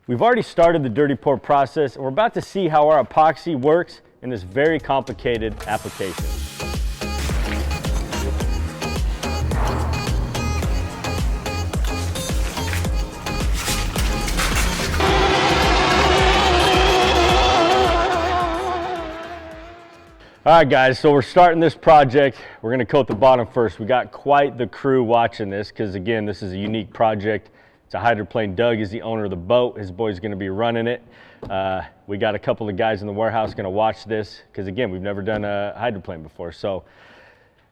We've already started the dirty pour process, and we're about to see how our epoxy works in this very complicated application. All right guys, so we're starting this project. We're gonna coat the bottom first. We got quite the crew watching this because again, this is a unique project. It's a hydroplane. Doug is the owner of the boat. His boy's gonna be running it. We got a couple of guys in the warehouse gonna watch this because again, we've never done a hydroplane before. So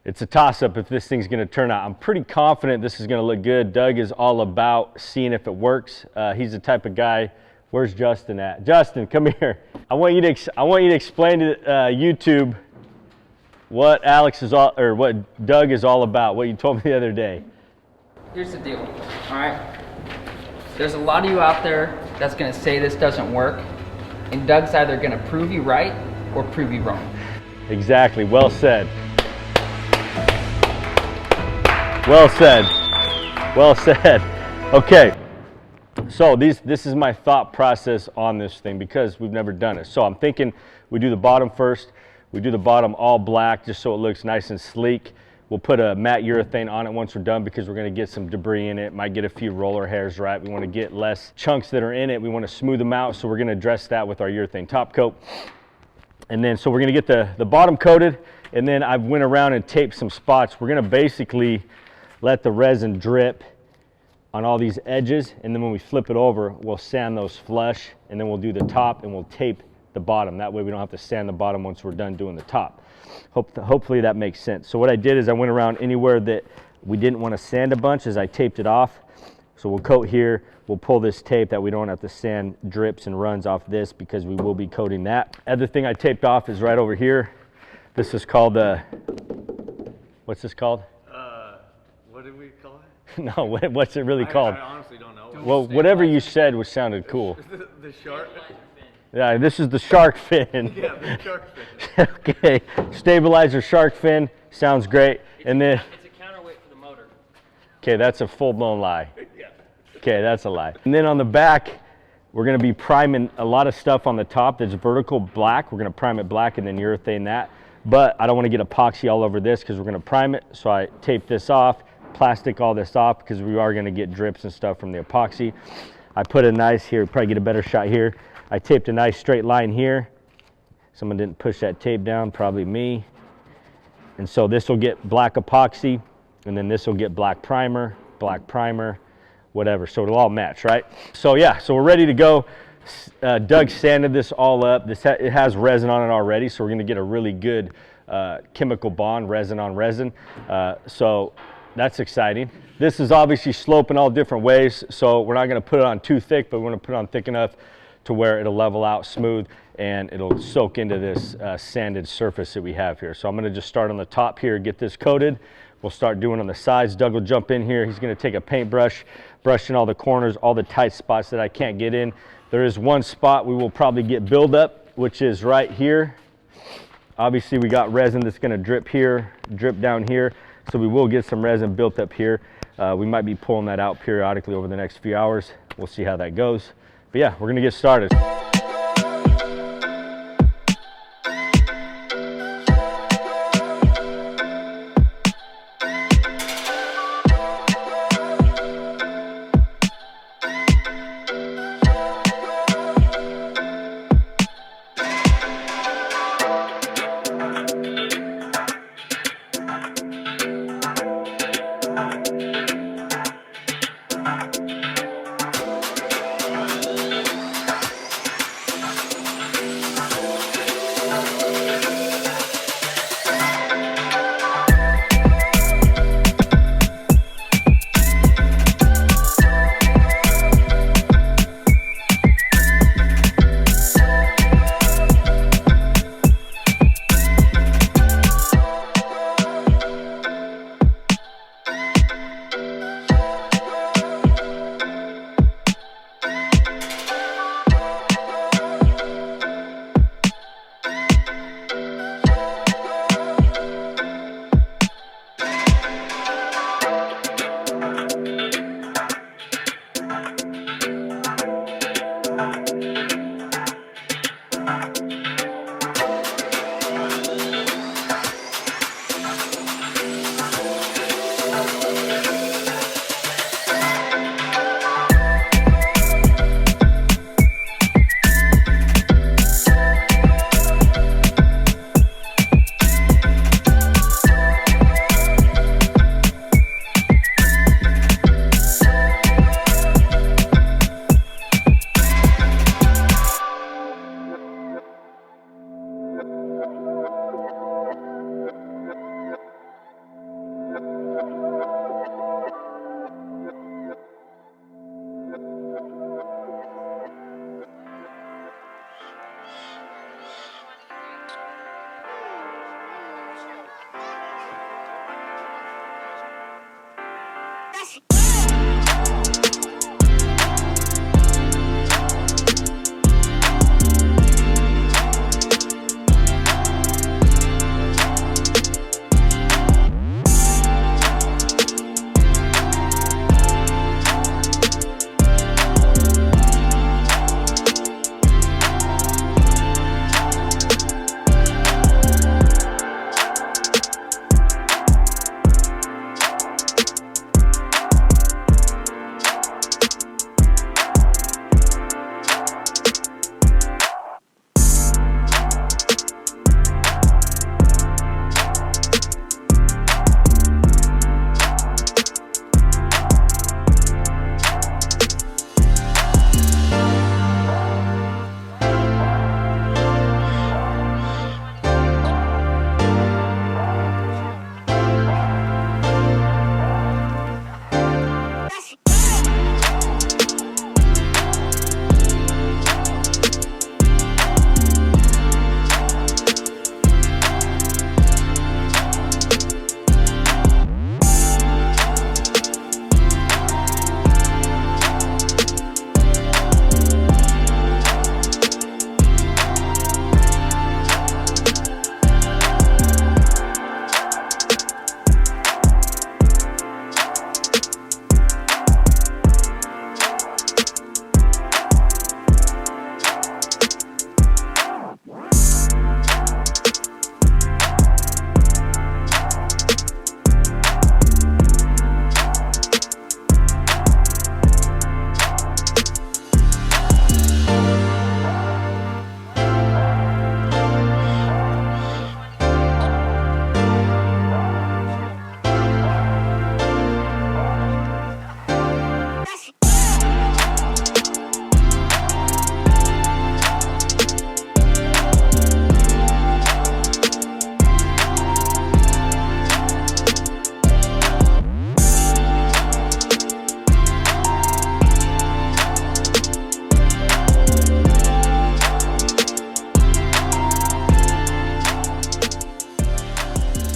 it's a toss-up if this thing's gonna turn out. I'm pretty confident this is gonna look good. Doug is all about seeing if it works. He's the type of guy. Where's Justin at? Justin, come here. I want you to explain to YouTube what what Doug is all about. What you told me the other day. Here's the deal. All right. There's a lot of you out there that's gonna say this doesn't work, and Doug's either gonna prove you right or prove you wrong. Exactly. Well said. Well said. Well said. Okay. So this is my thought process on this thing because we've never done it. So I'm thinking we do the bottom first. We do the bottom all black just so it looks nice and sleek. We'll put a matte urethane on it once we're done because we're going to get some debris in it. Might get a few roller hairs, right? We want to get less chunks that are in it. We want to smooth them out, so we're going to address that with our urethane top coat. And then so we're going to get the bottom coated, and then I went around and taped some spots. We're going to basically let the resin drip on all these edges, and then when we flip it over, we'll sand those flush, and then we'll do the top and we'll tape the bottom. That way we don't have to sand the bottom once we're done doing the top. Hopefully that makes sense. So what I did is I went around anywhere that we didn't want to sand a bunch as I taped it off. So we'll coat here, we'll pull this tape that we don't have to sand drips and runs off this because we will be coating that. Other thing I taped off is right over here. This is called what's this called? What did we call it? No, what's it really called? I honestly don't know. Well, whatever you said was sounded cool. The shark? Yeah, this is the shark fin. Yeah, the shark fin. Okay, stabilizer shark fin, sounds great. And then, It's a counterweight for the motor. okay, that's a full-blown lie. Yeah. Okay, that's a lie. And then on the back, we're gonna be priming a lot of stuff on the top that's vertical black. We're gonna prime it black and then urethane that. But I don't wanna get epoxy all over this because we're gonna prime it. So I taped this off, plastic all this off because we are gonna get drips and stuff from the epoxy. I put a nice, here, probably get a better shot here. I taped a nice straight line here. Someone didn't push that tape down, probably me. And so this will get black epoxy, and then this will get black primer, whatever. So it'll all match, right? So yeah, so we're ready to go. Doug sanded this all up. It has resin on it already, so we're gonna get a really good chemical bond, resin on resin. So that's exciting. This is obviously sloping all different ways, so we're not gonna put it on too thick, but we're gonna put it on thick enough to where it'll level out smooth and it'll soak into this sanded surface that we have here. So I'm gonna just start on the top here, get this coated. We'll start doing on the sides. Doug will jump in here. He's gonna take a paintbrush, brush in all the corners, all the tight spots that I can't get in. There is one spot we will probably get buildup, which is right here. Obviously we got resin that's gonna drip here, drip down here. So we will get some resin built up here. We might be pulling that out periodically over the next few hours. We'll see how that goes. But yeah, we're gonna get started.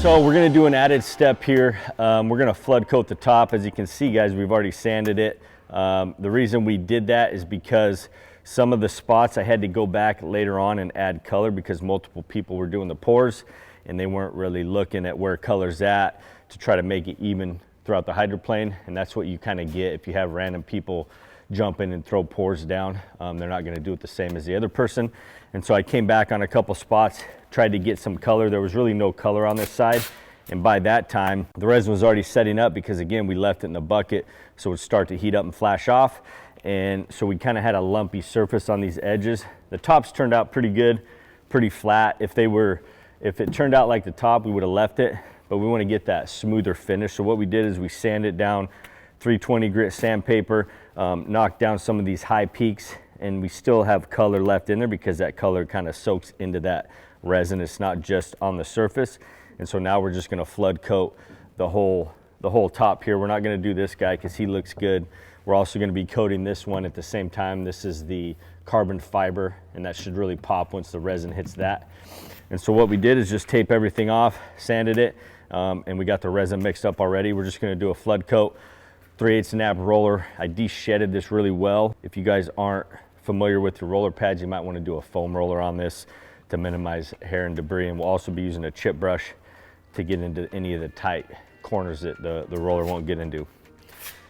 So we're gonna do an added step here. We're gonna flood coat the top. As you can see, guys, we've already sanded it. The reason we did that is because some of the spots I had to go back later on and add color because multiple people were doing the pours and they weren't really looking at where color's at to try to make it even throughout the hydroplane. And that's what you kind of get if you have random people jump in and throw pours down. They're not gonna do it the same as the other person. And so I came back on a couple spots, tried to get some color. There was really no color on this side. And by that time, the resin was already setting up because again, we left it in the bucket so it would start to heat up and flash off. And so we kind of had a lumpy surface on these edges. The tops turned out pretty good, pretty flat. If it turned out like the top, we would have left it, but we want to get that smoother finish. So what we did is we sanded down 320 grit sandpaper, knocked down some of these high peaks, and we still have color left in there because that color kind of soaks into that resin. It's not just on the surface. And so now we're just going to flood coat the whole top here. We're not going to do this guy because he looks good. We're also going to be coating this one at the same time. This is the carbon fiber, and that should really pop once the resin hits that. And so what we did is just tape everything off, sanded it, and we got the resin mixed up already. We're just going to do a flood coat, 3/8 nap roller. I de-shedded this really well. If you guys aren't familiar with your roller pads, you might want to do a foam roller on this to minimize hair and debris. And we'll also be using a chip brush to get into any of the tight corners that the roller won't get into.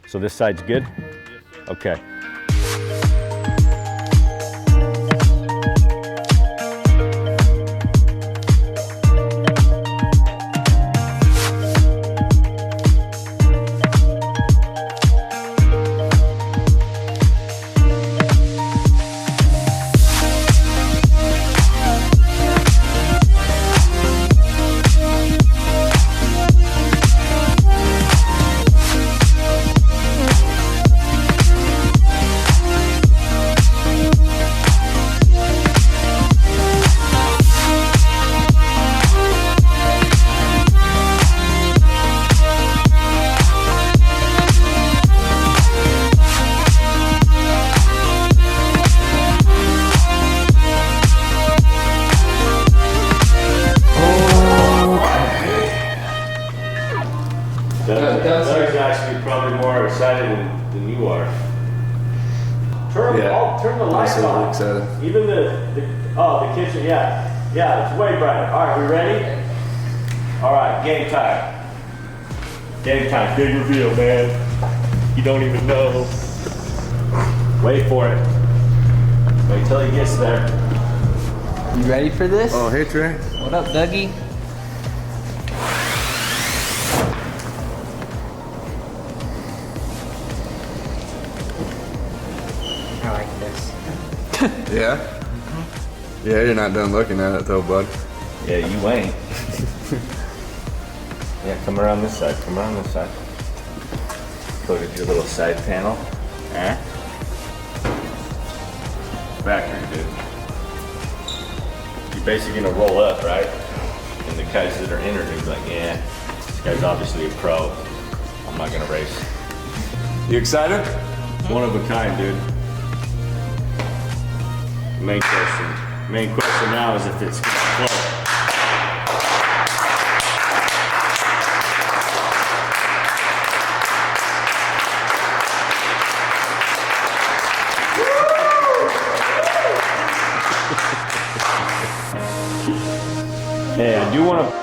So this side's good? Okay. Doug's actually probably more excited than you are. Turn the lights on. Excited. Even the kitchen, yeah, it's way brighter. All right, we ready? All right, game time. Game time, big reveal, man. You don't even know. Wait for it. Wait till he gets there. You ready for this? Oh, hey Trey. What up, Dougie? I like this. Yeah? Yeah, you're not done looking at it though, bud. Yeah, you ain't. Yeah, come around this side, come around this side. Coated your little side panel. Back here, dude. You're basically gonna roll up, right? And the guys that are in are gonna be like, yeah, this guy's obviously a pro. I'm not gonna race. You excited? One of a kind, dude. Main question now is if it's gonna flow. Hey, I do want to